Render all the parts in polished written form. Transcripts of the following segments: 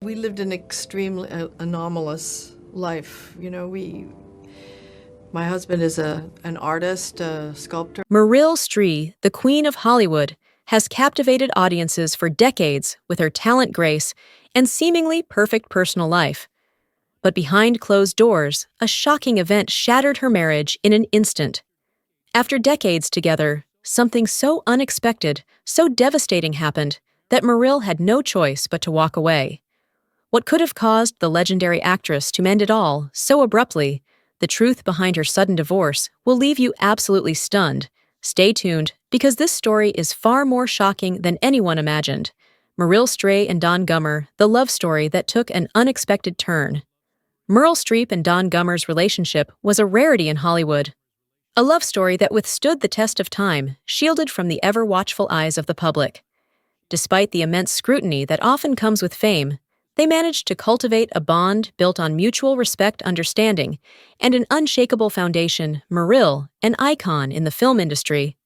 We lived an extremely anomalous life. My husband is an artist, a sculptor. Meryl Streep, the Queen of Hollywood, has captivated audiences for decades with her talent, grace, and seemingly perfect personal life. But behind closed doors, a shocking event shattered her marriage in an instant. After decades together, something so unexpected, so devastating happened that Meryl had no choice but to walk away. What could have caused the legendary actress to end it all so abruptly, the truth behind her sudden divorce, will leave you absolutely stunned. Stay tuned, because this story is far more shocking than anyone imagined. Meryl Streep and Don Gummer, the love story that took an unexpected turn. Meryl Streep and Don Gummer's relationship was a rarity in Hollywood. A love story that withstood the test of time, shielded from the ever-watchful eyes of the public. Despite the immense scrutiny that often comes with fame, they managed to cultivate a bond built on mutual respect, understanding, and an unshakable foundation. Meryl, an icon in the film industry,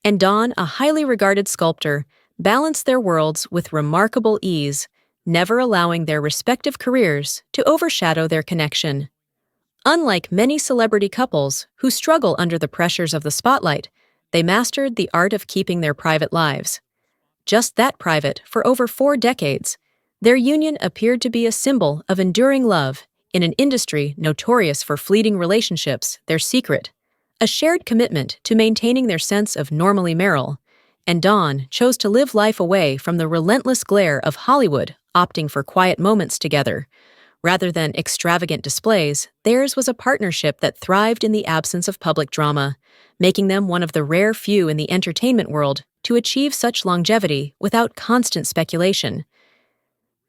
and Don, a highly regarded sculptor, balanced their worlds with remarkable ease, never allowing their respective careers to overshadow their connection. Unlike many celebrity couples who struggle under the pressures of the spotlight, they mastered the art of keeping their private lives. Just that private for over 4 decades, their union appeared to be a symbol of enduring love in an industry notorious for fleeting relationships. Their secret, a shared commitment to maintaining their sense of normally. Meryl and Don chose to live life away from the relentless glare of Hollywood, opting for quiet moments together. Rather than extravagant displays, theirs was a partnership that thrived in the absence of public drama, making them one of the rare few in the entertainment world to achieve such longevity without constant speculation.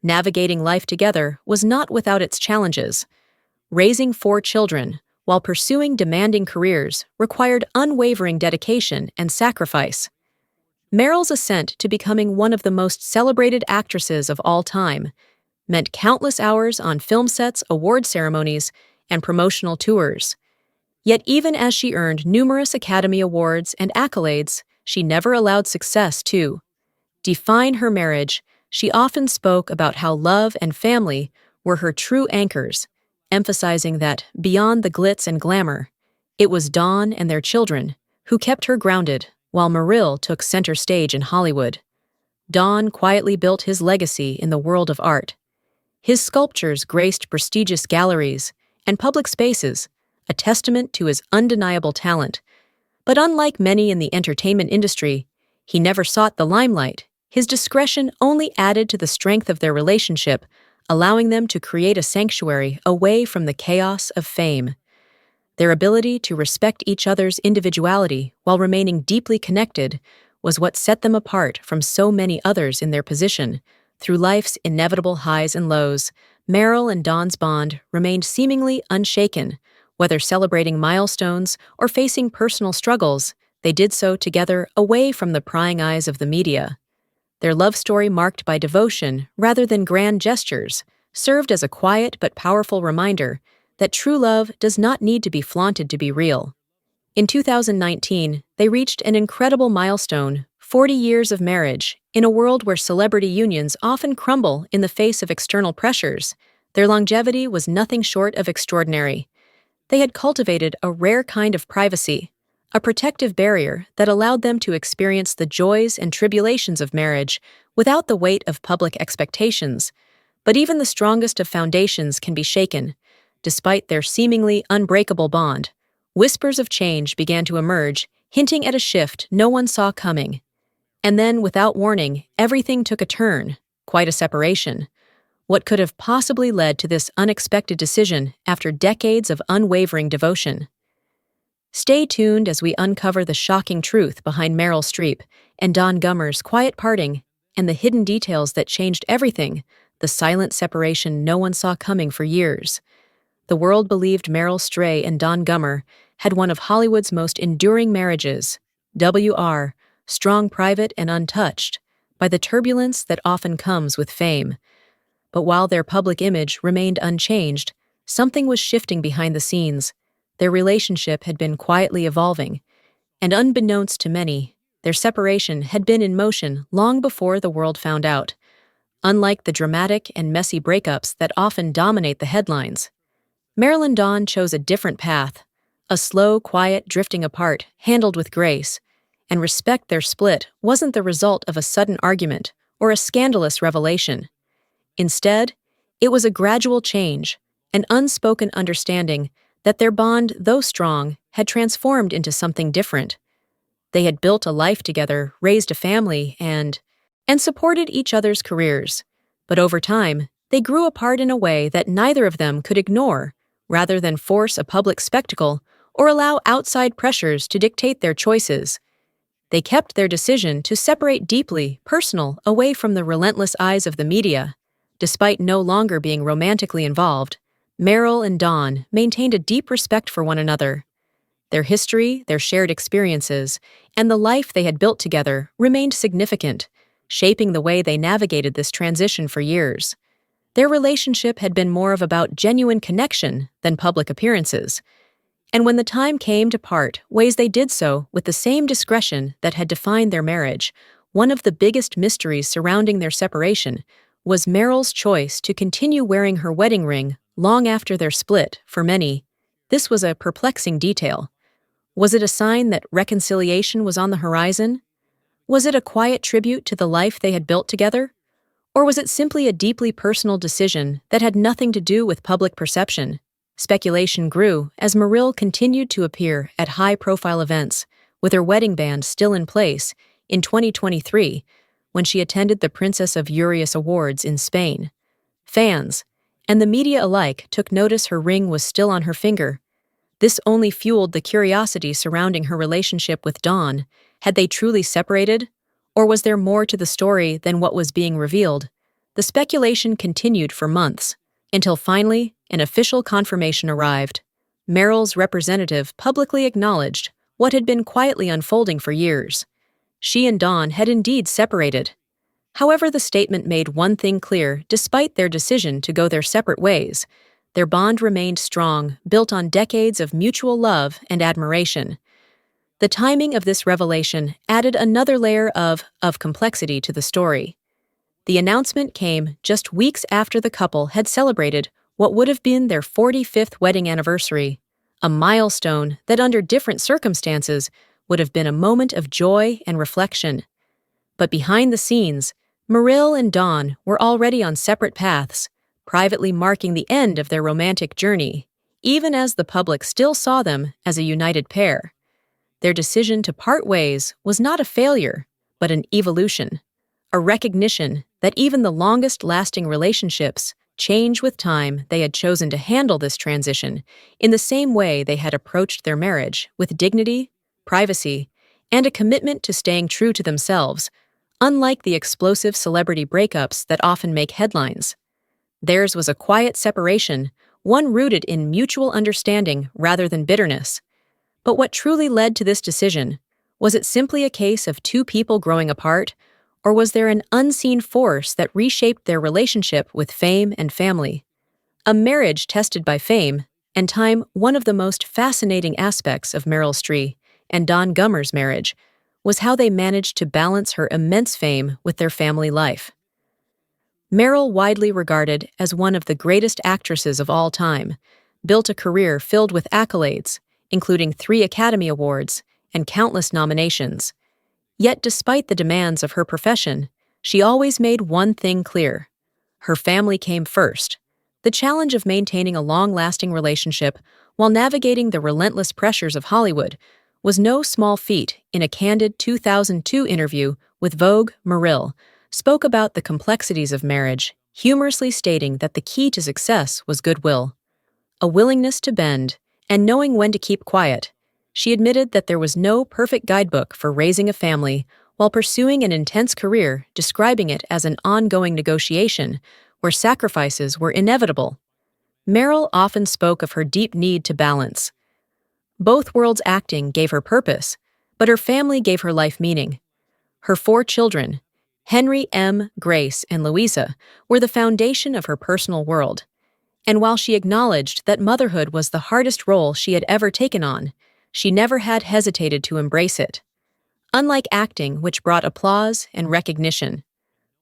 Navigating life together was not without its challenges. Raising 4 children while pursuing demanding careers required unwavering dedication and sacrifice. Meryl's ascent to becoming one of the most celebrated actresses of all time meant countless hours on film sets, award ceremonies, and promotional tours. Yet even as she earned numerous Academy Awards and accolades, she never allowed success to define her marriage. She often spoke about how love and family were her true anchors, emphasizing that, beyond the glitz and glamour, it was Don and their children who kept her grounded, while Meryl took center stage in Hollywood. Don quietly built his legacy in the world of art. His sculptures graced prestigious galleries and public spaces, a testament to his undeniable talent. But unlike many in the entertainment industry, he never sought the limelight. His discretion only added to the strength of their relationship, allowing them to create a sanctuary away from the chaos of fame. Their ability to respect each other's individuality while remaining deeply connected was what set them apart from so many others in their position. Through life's inevitable highs and lows, Meryl and Don's bond remained seemingly unshaken. Whether celebrating milestones or facing personal struggles, they did so together away from the prying eyes of the media. Their love story, marked by devotion rather than grand gestures, served as a quiet but powerful reminder that true love does not need to be flaunted to be real. In 2019, they reached an incredible milestone: 40 years of marriage. In a world where celebrity unions often crumble in the face of external pressures, their longevity was nothing short of extraordinary. They had cultivated a rare kind of privacy, a protective barrier that allowed them to experience the joys and tribulations of marriage without the weight of public expectations. But even the strongest of foundations can be shaken. Despite their seemingly unbreakable bond, whispers of change began to emerge, hinting at a shift no one saw coming. And then, without warning, everything took a turn, quite a separation. What could have possibly led to this unexpected decision after decades of unwavering devotion? Stay tuned as we uncover the shocking truth behind Meryl Streep and Don Gummer's quiet parting and the hidden details that changed everything, the silent separation no one saw coming for years. The world believed Meryl Streep and Don Gummer had one of Hollywood's most enduring marriages, WR, strong, private, and untouched by the turbulence that often comes with fame. But while their public image remained unchanged, something was shifting behind the scenes. Their relationship had been quietly evolving, and unbeknownst to many, their separation had been in motion long before the world found out. unlike the dramatic and messy breakups that often dominate the headlines. Meryl and Dawn chose a different path, a slow, quiet drifting apart, handled with grace, and respect their split wasn't the result of a sudden argument or a scandalous revelation. Instead, it was a gradual change, an unspoken understanding that their bond, though strong, had transformed into something different. They had built a life together, raised a family, and supported each other's careers. But over time, they grew apart in a way that neither of them could ignore, rather than force a public spectacle or allow outside pressures to dictate their choices. They kept their decision to separate deeply personal away from the relentless eyes of the media. Despite no longer being romantically involved, Meryl and Dawn maintained a deep respect for one another. Their history, their shared experiences, and the life they had built together remained significant, shaping the way they navigated this transition for years. Their relationship had been more of about genuine connection than public appearances. And when the time came to part ways, they did so with the same discretion that had defined their marriage. One of the biggest mysteries surrounding their separation was Meryl's choice to continue wearing her wedding ring long after their split. For many, this was a perplexing detail. Was it a sign that reconciliation was on the horizon? Was it a quiet tribute to the life they had built together? Or was it simply a deeply personal decision that had nothing to do with public perception? Speculation grew as Meryl continued to appear at high-profile events, with her wedding band still in place, in 2023, when she attended the Princess of Urias Awards in Spain. Fans, and the media alike, took notice her ring was still on her finger. This only fueled the curiosity surrounding her relationship with Dawn. Had they truly separated? Or was there more to the story than what was being revealed? The speculation continued for months, until finally, an official confirmation arrived. Meryl's representative publicly acknowledged what had been quietly unfolding for years. She and Dawn had indeed separated. However, the statement made one thing clear: despite their decision to go their separate ways, their bond remained strong, built on decades of mutual love and admiration. The timing of this revelation added another layer of complexity to the story. The announcement came just weeks after the couple had celebrated what would have been their 45th wedding anniversary, a milestone that under different circumstances would have been a moment of joy and reflection. But behind the scenes, Meryl and Dawn were already on separate paths, privately marking the end of their romantic journey, even as the public still saw them as a united pair. Their decision to part ways was not a failure, but an evolution, a recognition that even the longest-lasting relationships change with time. They had chosen to handle this transition in the same way they had approached their marriage, with dignity, privacy, and a commitment to staying true to themselves, unlike the explosive celebrity breakups that often make headlines. Theirs was a quiet separation, one rooted in mutual understanding rather than bitterness. But what truly led to this decision? Was it simply a case of two people growing apart, or was there an unseen force that reshaped their relationship with fame and family? A marriage tested by fame and time. One of the most fascinating aspects of Meryl Streep and Don Gummer's marriage was how they managed to balance her immense fame with their family life. Meryl, widely regarded as one of the greatest actresses of all time, built a career filled with accolades, including 3 Academy Awards and countless nominations. Yet despite the demands of her profession, she always made one thing clear: her family came first. The challenge of maintaining a long-lasting relationship while navigating the relentless pressures of Hollywood was no small feat. In a candid 2002 interview with Vogue, Meryl spoke about the complexities of marriage, humorously stating that the key to success was goodwill, a willingness to bend, and knowing when to keep quiet. She admitted that there was no perfect guidebook for raising a family while pursuing an intense career, describing it as an ongoing negotiation where sacrifices were inevitable. Meryl often spoke of her deep need to balance. Both worlds. Acting gave her purpose, but her family gave her life meaning. Her 4 children, Henry, M, Grace, and Louisa, were the foundation of her personal world. And while she acknowledged that motherhood was the hardest role she had ever taken on, she never had hesitated to embrace it. Unlike acting, which brought applause and recognition,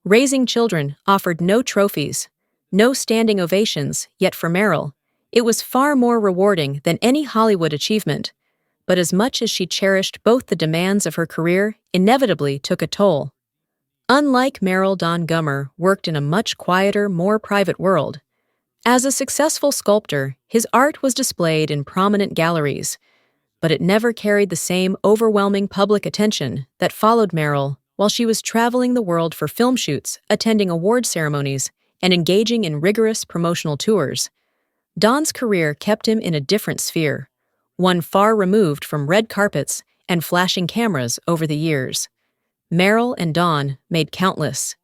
Raising children offered no trophies, no standing ovations, yet for Meryl, it was far more rewarding than any Hollywood achievement. But as much as she cherished both, the demands of her career inevitably took a toll. Unlike Meryl, Don Gummer worked in a much quieter, more private world. As a successful sculptor, his art was displayed in prominent galleries, but it never carried the same overwhelming public attention that followed Meryl while she was traveling the world for film shoots, attending award ceremonies, and engaging in rigorous promotional tours. Don's career kept him in a different sphere, one far removed from red carpets and flashing cameras over the years. Meryl and Don made countless,